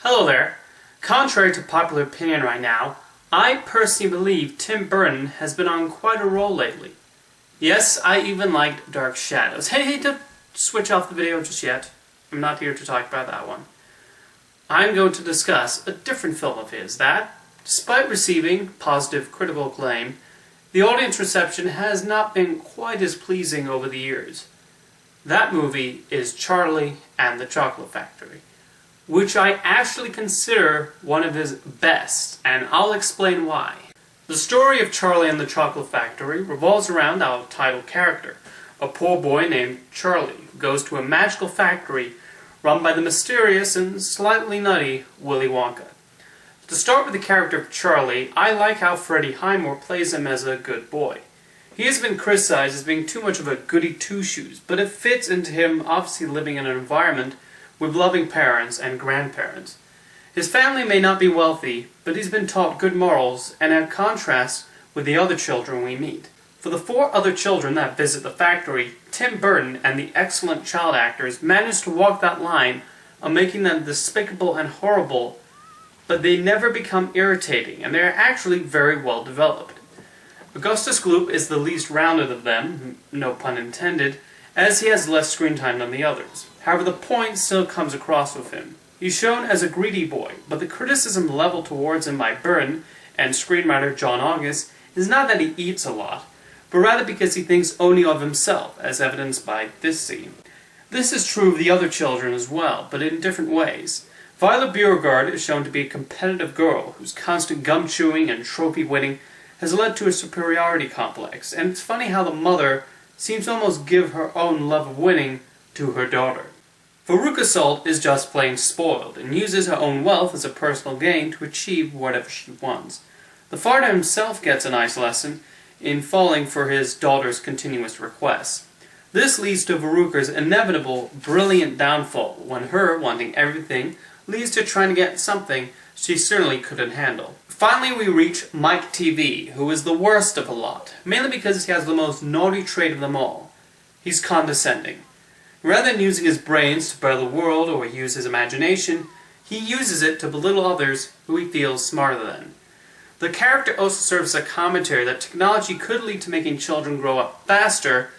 Hello there. Contrary to popular opinion right now, I personally believe Tim Burton has been on quite a roll lately. Yes, I even liked Dark Shadows. Hey, don't switch off the video just yet. I'm not here to talk about that one. I'm going to discuss a different film of his that, despite receiving positive critical acclaim, the audience reception has not been quite as pleasing over the years. That movie is Charlie and the Chocolate Factory, which I actually consider one of his best, and I'll explain why. The story of Charlie and the Chocolate Factory revolves around our title character, a poor boy named Charlie, who goes to a magical factory run by the mysterious and slightly nutty Willy Wonka. To start with the character of Charlie, I like how Freddie Highmore plays him as a good boy. He has been criticized as being too much of a goody two-shoes, but it fits into him obviously living in an environment with loving parents and grandparents. His family may not be wealthy, but he's been taught good morals and in contrast with the other children we meet. For the 4 other children that visit the factory, Tim Burton and the excellent child actors manage to walk that line of making them despicable and horrible, but they never become irritating, and they are actually very well developed. Augustus Gloop is the least rounded of them, no pun intended, as he has less screen time than the others. However, the point still comes across with him. He's shown as a greedy boy, but the criticism leveled towards him by Burton and screenwriter John August is not that he eats a lot, but rather because he thinks only of himself, as evidenced by this scene. This is true of the other children as well, but in different ways. Violet Beauregarde is shown to be a competitive girl whose constant gum-chewing and trophy-winning has led to a superiority complex, and it's funny how the mother seems to almost give her own love of winning to her daughter. Veruca Salt is just plain spoiled, and uses her own wealth as a personal gain to achieve whatever she wants. The father himself gets a nice lesson in falling for his daughter's continuous requests. This leads to Veruca's inevitable, brilliant downfall, when her wanting everything leads to trying to get something she certainly couldn't handle. Finally, we reach Mike TV, who is the worst of the lot, mainly because he has the most naughty trait of them all. He's condescending. Rather than using his brains to better the world or use his imagination, he uses it to belittle others who he feels smarter than. The character also serves as a commentary that technology could lead to making children grow up faster,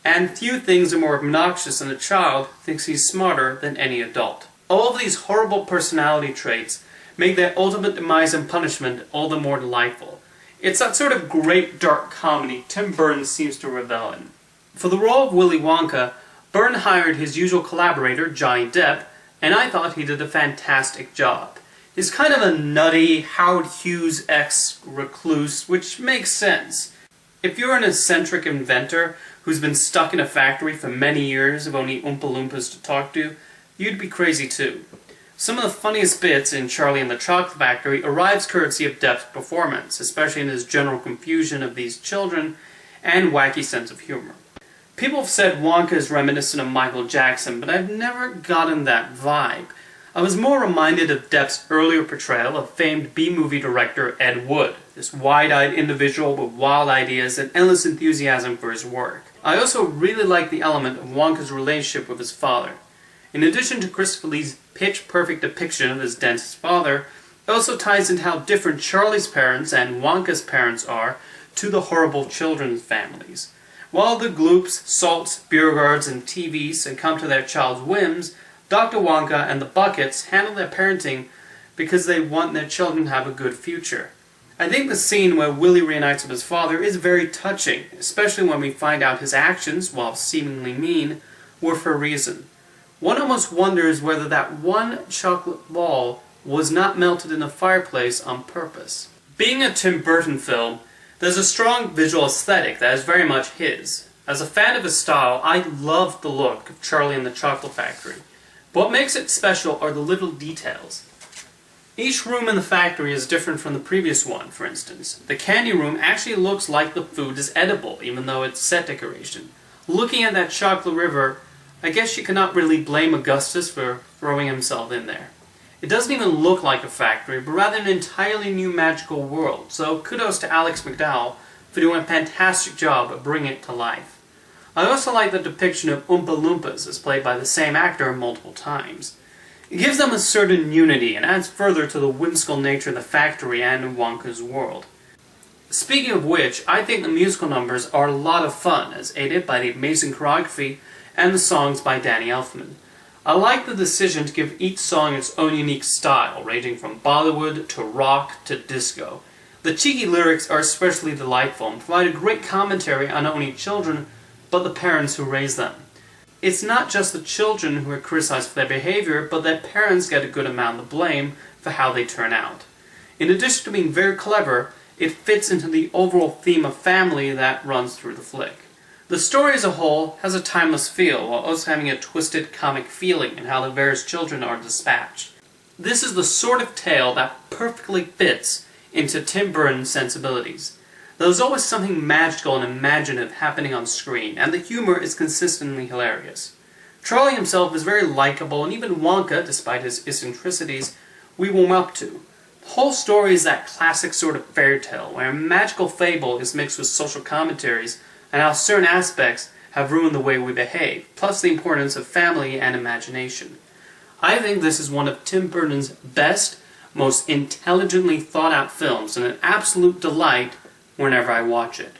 and few things are more obnoxious than a child who thinks he's smarter than any adult. All of these horrible personality traits make their ultimate demise and punishment all the more delightful. It's that sort of great dark comedy Tim Burton seems to revel in. For the role of Willy Wonka, Burton hired his usual collaborator, Johnny Depp, and I thought he did a fantastic job. He's kind of a nutty, Howard Hughes-esque recluse, which makes sense. If you're an eccentric inventor who's been stuck in a factory for many years with only Oompa Loompas to talk to, you'd be crazy too. Some of the funniest bits in Charlie and the Chocolate Factory arrives courtesy of Depp's performance, especially in his general confusion of these children and wacky sense of humor. People have said Wonka is reminiscent of Michael Jackson, but I've never gotten that vibe. I was more reminded of Depp's earlier portrayal of famed B-movie director Ed Wood, this wide-eyed individual with wild ideas and endless enthusiasm for his work. I also really like the element of Wonka's relationship with his father. In addition to Christopher Lee's pitch-perfect depiction of his dentist father, it also ties into how different Charlie's parents and Wonka's parents are to the horrible children's families. While the Gloops, Salts, Beauregardes, and TVs succumb to their child's whims, Dr. Wonka and the Buckets handle their parenting because they want their children to have a good future. I think the scene where Willy reunites with his father is very touching, especially when we find out his actions, while seemingly mean, were for a reason. One almost wonders whether that one chocolate ball was not melted in a fireplace on purpose. Being a Tim Burton film, there's a strong visual aesthetic that is very much his. As a fan of his style, I love the look of Charlie and the Chocolate Factory. But what makes it special are the little details. Each room in the factory is different from the previous one, for instance. The candy room actually looks like the food is edible, even though it's set decoration. Looking at that chocolate river, I guess you cannot really blame Augustus for throwing himself in there. It doesn't even look like a factory, but rather an entirely new magical world, so kudos to Alex McDowell for doing a fantastic job of bringing it to life. I also like the depiction of Oompa Loompas as played by the same actor multiple times. It gives them a certain unity and adds further to the whimsical nature of the factory and Wonka's world. Speaking of which, I think the musical numbers are a lot of fun, as aided by the amazing choreography and the songs by Danny Elfman. I like the decision to give each song its own unique style, ranging from Bollywood to rock to disco. The cheeky lyrics are especially delightful and provide a great commentary on not only children, but the parents who raise them. It's not just the children who are criticized for their behavior, but their parents get a good amount of blame for how they turn out. In addition to being very clever, it fits into the overall theme of family that runs through the flick. The story as a whole has a timeless feel, while also having a twisted comic feeling in how the various children are dispatched. This is the sort of tale that perfectly fits into Tim Burton's sensibilities. There's always something magical and imaginative happening on screen, and the humor is consistently hilarious. Charlie himself is very likable, and even Wonka, despite his eccentricities, we warm up to. The whole story is that classic sort of fairy tale, where a magical fable is mixed with social commentaries and how certain aspects have ruined the way we behave, plus the importance of family and imagination. I think this is one of Tim Burton's best, most intelligently thought-out films, and an absolute delight whenever I watch it.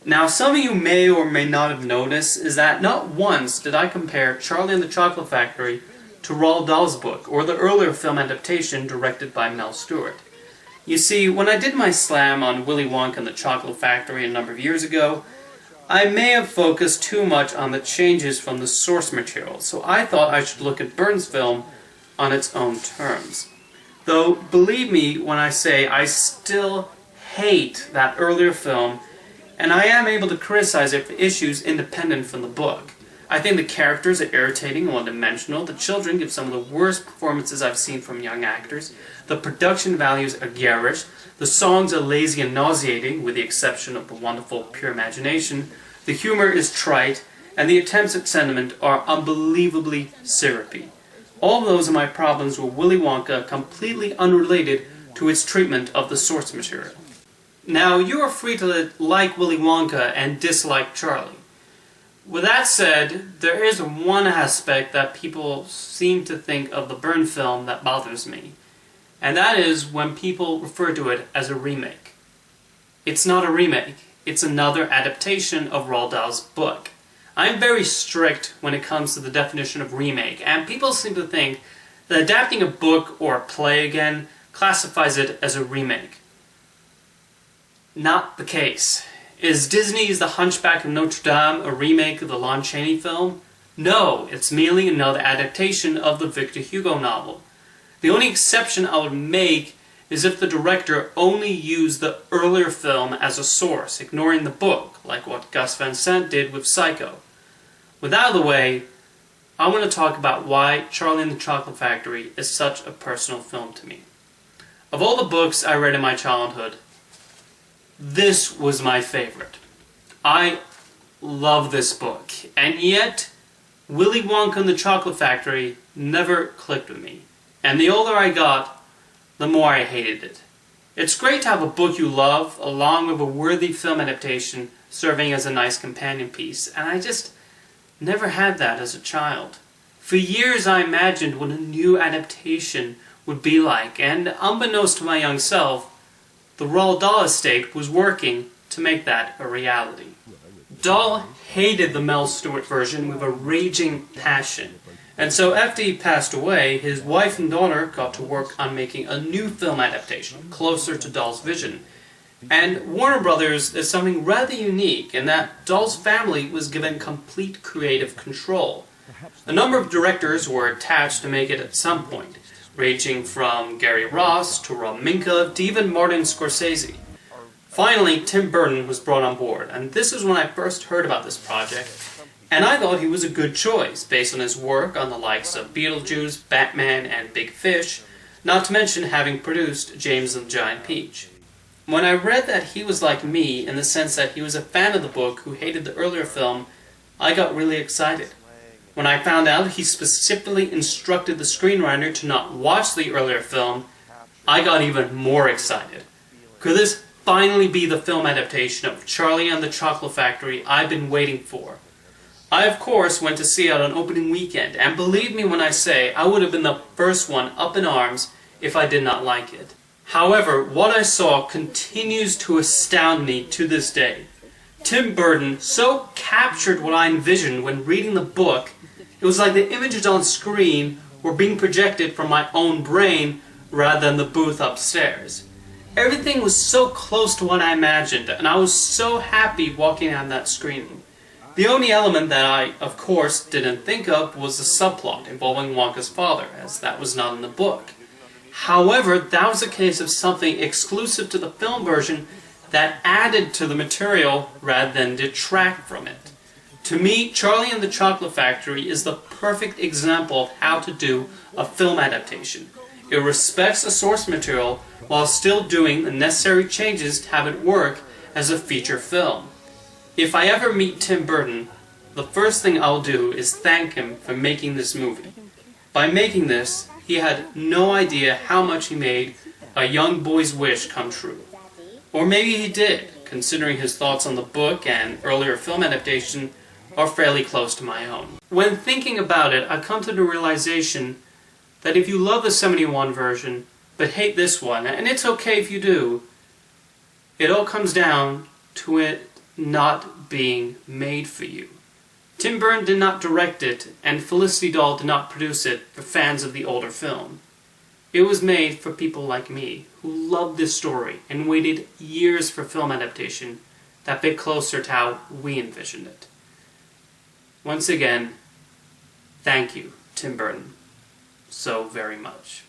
Now, some of you may or may not have noticed is that not once did I compare Charlie and the Chocolate Factory to Roald Dahl's book, or the earlier film adaptation directed by Mel Stewart. You see, when I did my slam on Willy Wonka and the Chocolate Factory a number of years ago, I may have focused too much on the changes from the source material, so I thought I should look at Burton's film on its own terms. Though, believe me when I say I still hate that earlier film, and I am able to criticize it for issues independent from the book. I think the characters are irritating and one-dimensional, the children give some of the worst performances I've seen from young actors, the production values are garish, the songs are lazy and nauseating, with the exception of the wonderful Pure Imagination, the humor is trite, and the attempts at sentiment are unbelievably syrupy. All of those are my problems with Willy Wonka, completely unrelated to its treatment of the source material. Now, you are free to like Willy Wonka and dislike Charlie. With that said, there is one aspect that people seem to think of the Burton film that bothers me, and that is when people refer to it as a remake. It's not a remake, it's another adaptation of Roald Dahl's book. I'm very strict when it comes to the definition of remake, and people seem to think that adapting a book or a play again classifies it as a remake. Not the case. Is Disney's The Hunchback of Notre Dame a remake of the Lon Chaney film? No, it's merely another adaptation of the Victor Hugo novel. The only exception I would make is if the director only used the earlier film as a source, ignoring the book, like what Gus Van Sant did with Psycho. With that out of the way, I want to talk about why Charlie and the Chocolate Factory is such a personal film to me. Of all the books I read in my childhood, this was my favorite. I love this book, and yet Willy Wonka and the Chocolate Factory never clicked with me. And the older I got, the more I hated it. It's great to have a book you love, along with a worthy film adaptation serving as a nice companion piece, and I just never had that as a child. For years I imagined what a new adaptation would be like, and unbeknownst to my young self, the Roald Dahl estate was working to make that a reality. Dahl hated the Mel Stewart version with a raging passion, and so after he passed away, his wife and daughter got to work on making a new film adaptation, closer to Dahl's vision. And Warner Brothers is something rather unique in that Dahl's family was given complete creative control. A number of directors were attached to make it at some point, ranging from Gary Ross to Rob Minkoff to even Martin Scorsese. Finally, Tim Burton was brought on board, and this is when I first heard about this project, and I thought he was a good choice based on his work on the likes of Beetlejuice, Batman, and Big Fish, not to mention having produced James and the Giant Peach. When I read that he was like me in the sense that he was a fan of the book who hated the earlier film, I got really excited. When I found out he specifically instructed the screenwriter to not watch the earlier film, I got even more excited. Could this finally be the film adaptation of Charlie and the Chocolate Factory I've been waiting for? I, of course, went to see it on opening weekend, and believe me when I say I would have been the first one up in arms if I did not like it. However, what I saw continues to astound me to this day. Tim Burton so captured what I envisioned when reading the book, it was like the images on screen were being projected from my own brain rather than the booth upstairs. Everything was so close to what I imagined, and I was so happy walking on that screening. The only element that I, of course, didn't think of was the subplot involving Wonka's father, as that was not in the book. However, that was a case of something exclusive to the film version that added to the material rather than detract from it. To me, Charlie and the Chocolate Factory is the perfect example of how to do a film adaptation. It respects the source material while still doing the necessary changes to have it work as a feature film. If I ever meet Tim Burton, the first thing I'll do is thank him for making this movie. By making this, he had no idea how much he made a young boy's wish come true. Or maybe he did, considering his thoughts on the book and earlier film adaptation are fairly close to my own. When thinking about it, I come to the realization that if you love the 71 version, but hate this one, and it's okay if you do, it all comes down to it not being made for you. Tim Burton did not direct it, and Felicity Dahl did not produce it for fans of the older film. It was made for people like me, who loved this story and waited years for film adaptation that bit closer to how we envisioned it. Once again, thank you, Tim Burton, so very much.